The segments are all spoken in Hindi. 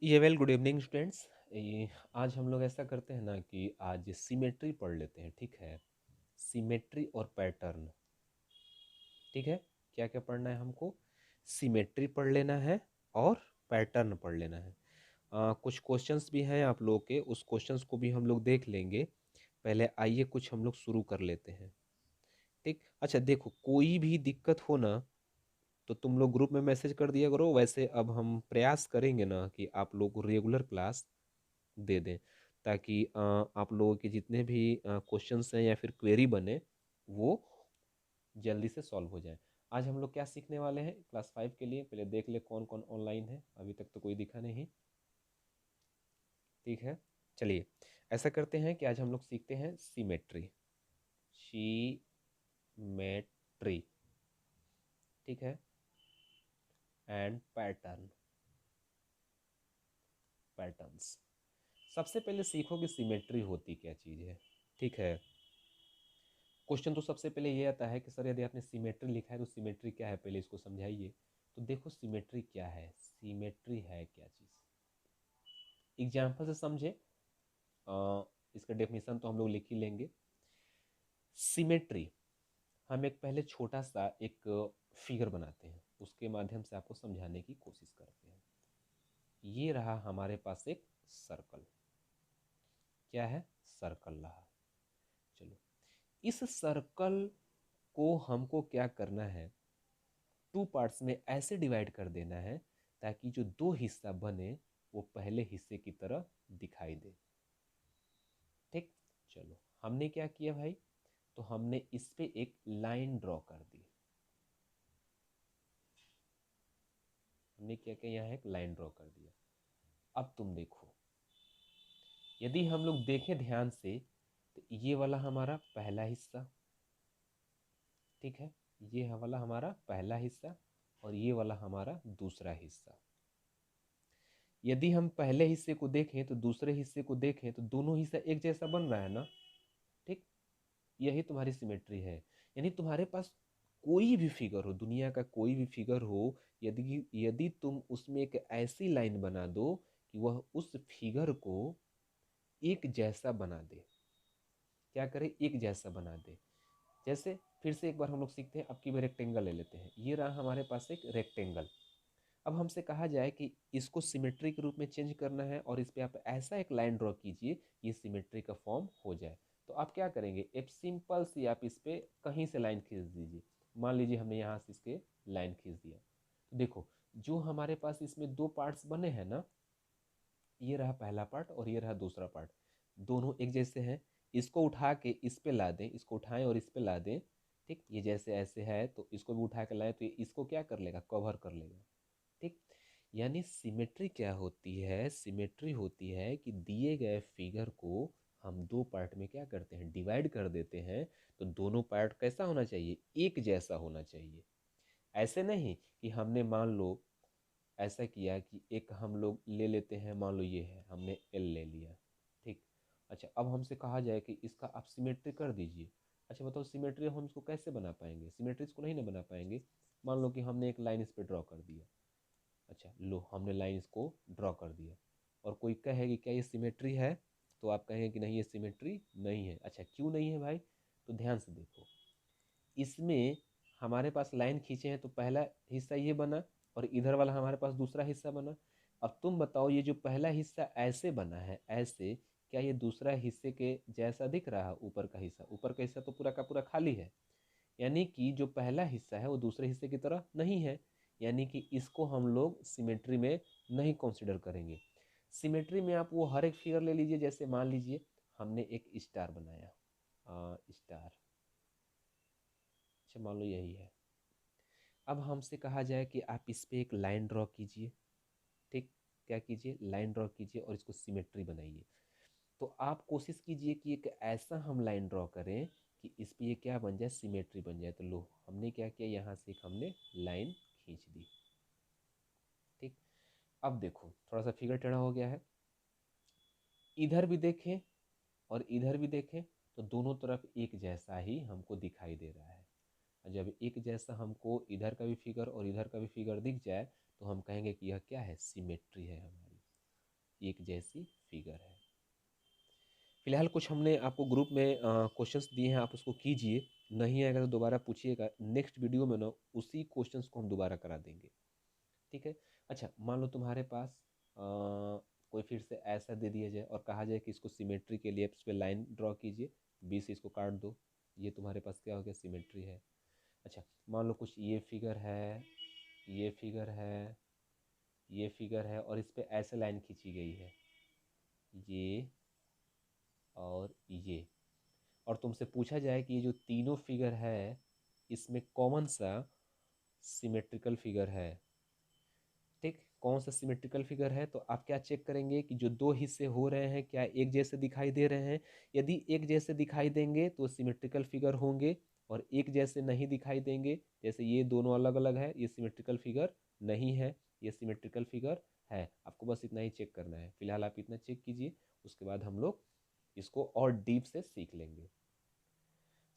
ये वेल गुड इवनिंग स्टूडेंट्स। ये आज हम लोग ऐसा करते हैं ना कि आज सिमेट्री पढ़ लेते हैं, ठीक है। सिमेट्री और पैटर्न, ठीक है। क्या क्या पढ़ना है हमको? सिमेट्री पढ़ लेना है और पैटर्न पढ़ लेना है। कुछ क्वेश्चंस भी हैं आप लोगों के, उस क्वेश्चंस को भी हम लोग देख लेंगे। पहले आइए कुछ हम लोग शुरू कर लेते हैं, ठीक। अच्छा देखो, कोई भी दिक्कत हो ना तो तुम लोग ग्रुप में मैसेज कर दिया करो। वैसे अब हम प्रयास करेंगे ना कि आप लोग को रेगुलर क्लास दे दें, ताकि आप लोगों के जितने भी क्वेश्चंस हैं या फिर क्वेरी बने वो जल्दी से सॉल्व हो जाए। आज हम लोग क्या सीखने वाले हैं क्लास 5 के लिए? पहले देख ले कौन कौन ऑनलाइन है, अभी तक तो कोई दिखा नहीं, ठीक है। चलिए ऐसा करते हैं कि आज हम लोग सीखते हैं सीमेट्री। सीमेट्री, ठीक है, एंड पैटर्न, पैटर्न्स। सबसे पहले सीखो कि सिमेट्री होती क्या चीज़ है, ठीक है। क्वेश्चन तो सबसे पहले ये आता है कि सर यदि आपने सिमेट्री लिखा है तो सिमेट्री क्या है, पहले इसको समझाइए। तो देखो सिमेट्री क्या है, सिमेट्री है क्या चीज़, एग्जाम्पल से समझे। इसका डेफिनेशन तो हम लोग लिख ही लेंगे। सिमेट्री, हम एक पहले छोटा सा एक फिगर बनाते हैं, उसके माध्यम से आपको समझाने की कोशिश करते हैं। ये रहा हमारे पास एक सर्कल, क्या है, सर्कल रहा। चलो, इस सर्कल को हमको क्या करना है, टू पार्ट्स में ऐसे डिवाइड कर देना है ताकि जो दो हिस्सा बने वो पहले हिस्से की तरह दिखाई दे, ठीक। चलो हमने क्या किया भाई, तो हमने इस पे एक लाइन ड्रॉ कर दी। हमने क्या किया, यहाँ एक लाइन ड्रॉ कर दिया। अब तुम देखो, यदि हम लोग देखें ध्यान से तो ये वाला हमारा पहला हिस्सा, ठीक है, ये वाला हमारा पहला हिस्सा और ये वाला हमारा दूसरा हिस्सा। यदि हम पहले हिस्से को देखें तो दूसरे हिस्से को देखें तो दोनों हिस्सा एक जैसा बन रहा है ना, ठीक। यही तुम्हारी सिमेट्री है। यानी तुम्हारे पास कोई भी फिगर हो, दुनिया का कोई भी फिगर हो, यदि यदि तुम उसमें एक ऐसी लाइन बना दो कि वह उस फिगर को एक जैसा बना दे, क्या करे, एक जैसा बना दे। जैसे फिर से एक बार हम लोग सीखते हैं, अब की बार रेक्टेंगल ले लेते हैं। ये रहा हमारे पास एक रेक्टेंगल। अब हमसे कहा जाए कि इसको सिमेट्री के रूप में चेंज करना है और इस पे आप ऐसा एक लाइन ड्रॉ कीजिए ये सिमेट्री का फॉर्म हो जाए। तो आप क्या करेंगे, एक सिंपल सी आप इस पे कहीं से लाइन खींच दीजिए। मान लीजिए हमने यहाँ से इसके लाइन खींच दिया, तो देखो जो हमारे पास इसमें दो पार्ट्स बने हैं ना, ये रहा पहला पार्ट और ये रहा दूसरा पार्ट, दोनों एक जैसे हैं। इसको उठा के इस पे ला दें, इसको उठाएं और इस पे ला दें, ठीक। ये जैसे ऐसे है तो इसको भी उठा के लाएं तो ये इसको क्या कर लेगा, कवर कर लेगा, ठीक। यानी सिमेट्री क्या होती है, सिमेट्री होती है कि दिए गए फिगर को हम दो पार्ट में क्या करते हैं, डिवाइड कर देते हैं। तो दोनों पार्ट कैसा होना चाहिए, एक जैसा होना चाहिए। ऐसे नहीं कि हमने मान लो ऐसा किया कि एक हम लोग ले लेते हैं, मान लो ये है, हमने एल ले लिया, ठीक। अच्छा अब हमसे कहा जाए कि इसका आप सिमेट्री कर दीजिए। अच्छा बताओ सिमेट्री हम इसको कैसे बना पाएंगे, सिमेट्री इसको नहीं ना बना पाएंगे। मान लो कि हमने एक लाइन इस पर ड्रॉ कर दिया। अच्छा लो हमने लाइन इसको ड्रॉ कर दिया और कोई कहेगी क्या ये सिमेट्री है, तो आप कहेंगे कि नहीं ये सिमेट्री नहीं है। अच्छा क्यों नहीं है भाई, तो ध्यान से देखो, इसमें हमारे पास लाइन खींचे हैं तो पहला हिस्सा ये बना और इधर वाला हमारे पास दूसरा हिस्सा बना। अब तुम बताओ ये जो पहला हिस्सा ऐसे बना है ऐसे, क्या ये दूसरा हिस्से के जैसा दिख रहा है? ऊपर का हिस्सा, ऊपर का हिस्सा तो पूरा का पूरा खाली है, यानी कि जो पहला हिस्सा है वो दूसरे हिस्से की तरह नहीं है। यानी कि इसको हम लोग सिमेट्री में नहीं कंसिडर करेंगे। सिमेट्री में आप वो हर एक फिगर ले लीजिए, जैसे मान लीजिए हमने एक स्टार बनाया, स्टार, अच्छा मान लो यही है। अब हमसे कहा जाए कि आप इस पे एक लाइन ड्रॉ कीजिए, ठीक। क्या कीजिए, लाइन ड्रॉ कीजिए और इसको सिमेट्री बनाइए। तो आप कोशिश कीजिए कि एक ऐसा हम लाइन ड्रॉ करें कि इस पे ये क्या बन जाए, सिमेट्री बन जाए। तो लो हमने क्या किया, यहाँ से एक हमने लाइन खींच दी, ठीक। अब देखो थोड़ा सा फिगर टेढ़ा हो गया है, इधर भी देखें और इधर भी देखें तो दोनों तरफ एक जैसा ही हमको दिखाई दे रहा है। और जब एक जैसा हमको इधर का भी फिगर और इधर का भी फिगर दिख जाए तो हम कहेंगे कि यह क्या है, सिमेट्री है हमारी। एक जैसी फिगर है। फिलहाल कुछ हमने आपको ग्रुप में क्वेश्चंस दिए हैं, आप उसको कीजिए, नहीं आएगा तो दोबारा पूछिएगा, नेक्स्ट वीडियो में ना उसी क्वेश्चंस को हम दोबारा करा देंगे, ठीक है। अच्छा, मान लो तुम्हारे पास कोई फिर से ऐसा दे दिया जाए और कहा जाए कि इसको सिमेट्री के लिए इस पे लाइन ड्रॉ कीजिए, 20 इसको काट दो, ये तुम्हारे पास क्या हो गया, सिमेट्री है। अच्छा, मान लो कुछ ये फिगर है, ये फिगर है, ये फिगर है और इस पे ऐसे लाइन खींची गई है, ये और ये, और तुमसे पूछा जाए कि ये जो तीनों फिगर है इसमें कौन सा सिमेट्रिकल फिगर है, ठीक, कौन सा सिमेट्रिकल फिगर है। तो आप क्या चेक करेंगे कि जो दो हिस्से हो रहे हैं क्या एक जैसे दिखाई दे रहे हैं, यदि एक जैसे दिखाई देंगे तो सिमेट्रिकल फिगर होंगे, और एक जैसे नहीं दिखाई देंगे, जैसे ये दोनों अलग अलग है, ये सिमेट्रिकल फिगर नहीं है, ये सिमेट्रिकल फिगर है। आपको बस इतना ही चेक करना है, फिलहाल आप इतना चेक कीजिए, उसके बाद हम लोग इसको और डीप से सीख लेंगे।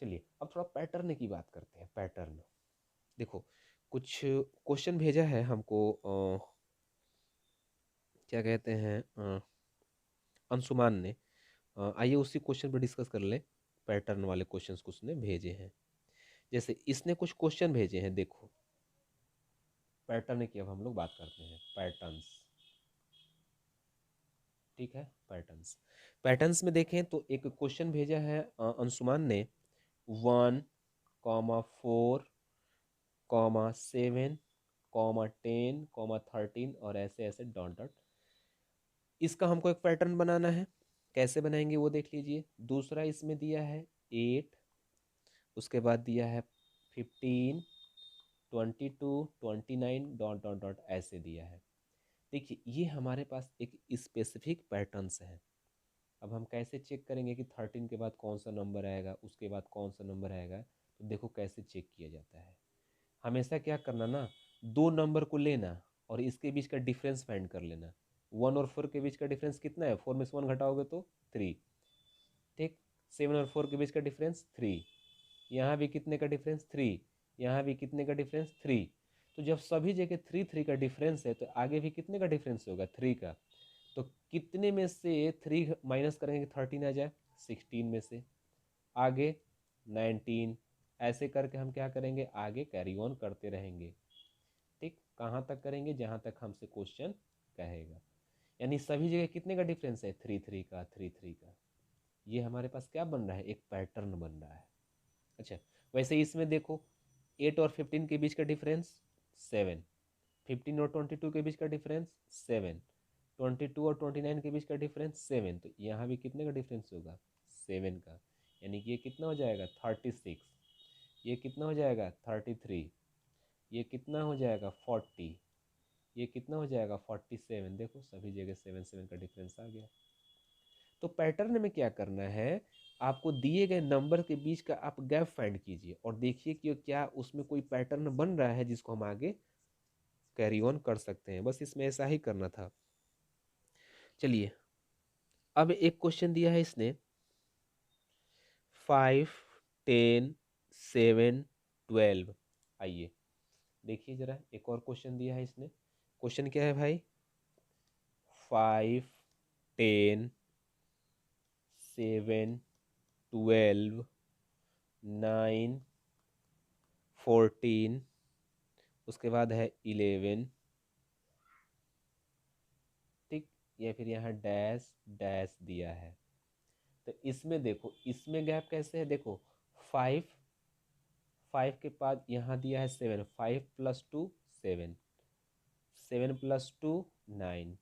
चलिए अब थोड़ा पैटर्न की बात करते हैं। पैटर्न देखो, कुछ क्वेश्चन भेजा है हमको, क्या कहते हैं, अंशुमान ने। आइए उसी क्वेश्चन पर डिस्कस कर ले। पैटर्न वाले क्वेश्चंस कुछ ने भेजे हैं, जैसे इसने कुछ क्वेश्चन भेजे हैं, देखो पैटर्न की अब हम लोग बात करते हैं, पैटर्न्स, ठीक है। पैटर्न्स, पैटर्न्स में देखें तो एक क्वेश्चन भेजा है अंशुमान ने, 1,4,7,10,13 और ऐसे ऐसे डॉट डॉट। इसका हमको एक पैटर्न बनाना है, कैसे बनाएंगे वो देख लीजिए। दूसरा इसमें दिया है 8, उसके बाद दिया है 15, 22, 29 डॉट डॉट डॉट ऐसे दिया है। देखिए ये हमारे पास एक स्पेसिफिक पैटर्न्स है। अब हम कैसे चेक करेंगे कि 13 के बाद कौन सा नंबर आएगा, उसके बाद कौन सा नंबर आएगा, तो देखो कैसे चेक किया जाता है। हमेशा क्या करना ना, दो नंबर को लेना और इसके बीच का डिफरेंस फाइंड कर लेना। 1 और 4 के बीच का डिफरेंस कितना है, 4 में से 1 घटाओगे तो 3, ठीक। 7 और 4 के बीच का डिफरेंस 3, यहाँ भी कितने का डिफरेंस 3, यहाँ भी कितने का डिफरेंस 3। तो जब सभी जगह 3 3 का डिफरेंस है तो आगे भी कितने का डिफरेंस होगा, 3 का। तो कितने में से 3 माइनस करेंगे 13 आ जाए, 16 में से, आगे 19, ऐसे करके हम क्या करेंगे, आगे कैरी ऑन करते रहेंगे, ठीक। कहाँ तक करेंगे, जहाँ तक हमसे क्वेश्चन कहेगा। यानी सभी जगह कितने का डिफरेंस है, 3 3 का, 3 3 का। ये हमारे पास क्या बन रहा है, एक पैटर्न बन रहा है। अच्छा, वैसे इसमें देखो 8 और 15 के बीच का डिफरेंस 7, 15 और 22 के बीच का डिफरेंस 7, 22 और 29 के बीच का डिफरेंस 7, तो यहाँ भी कितने का डिफरेंस होगा, 7 का। यानी कि ये कितना हो जाएगा 36, ये कितना हो जाएगा 33, ये कितना हो जाएगा 40, ये कितना हो जाएगा 47। देखो सभी जगह 7 7 का डिफरेंस आ गया। तो पैटर्न में क्या करना है, आपको दिए गए नंबर के बीच का आप गैप फाइंड कीजिए और देखिए कि क्या उसमें कोई पैटर्न बन रहा है जिसको हम आगे कैरी ऑन कर सकते हैं। बस इसमें ऐसा ही करना था। चलिए अब एक क्वेश्चन दिया है इसने, 5, 10, 7, 12। आइए देखिए जरा, एक और क्वेश्चन दिया है इसने। क्वेश्चन क्या है भाई, 5, 10, 7, 12, 9, 14, उसके बाद है 11, ठीक। या फिर यहाँ डैश डैश दिया है। तो इसमें देखो, इसमें गैप कैसे है, देखो 5, 5 के बाद यहाँ दिया है 7, 5 + 2 7, 7 + 2 9।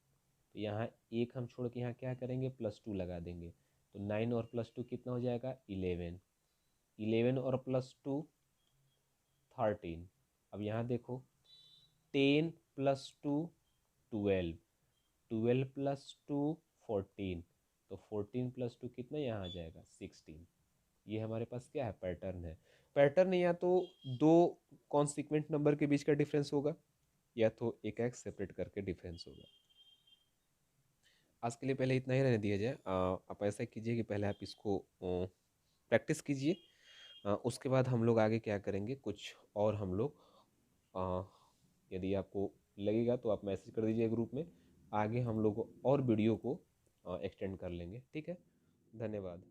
तो यहाँ एक हम छोड़ के यहाँ क्या करेंगे, +2 लगा देंगे, तो 9 और +2 कितना हो जाएगा 11, 11 और +2 13। अब यहाँ देखो 10 + 2 12, 12 + 2 14, तो 14 + 2 कितना यहाँ आ जाएगा 16। ये हमारे पास क्या है, पैटर्न है। पैटर्न या तो दो कॉन्सिक्वेंट नंबर के बीच का डिफरेंस होगा, या तो एक एक सेपरेट करके डिफरेंस होगा। आज के लिए पहले इतना ही रहने दिया जाए। आप ऐसा कीजिए कि पहले आप इसको प्रैक्टिस कीजिए, उसके बाद हम लोग आगे क्या करेंगे, कुछ और हम लोग, यदि आपको लगेगा तो आप मैसेज कर दीजिए ग्रुप में, आगे हम लोग और वीडियो को एक्सटेंड कर लेंगे। ठीक है, धन्यवाद।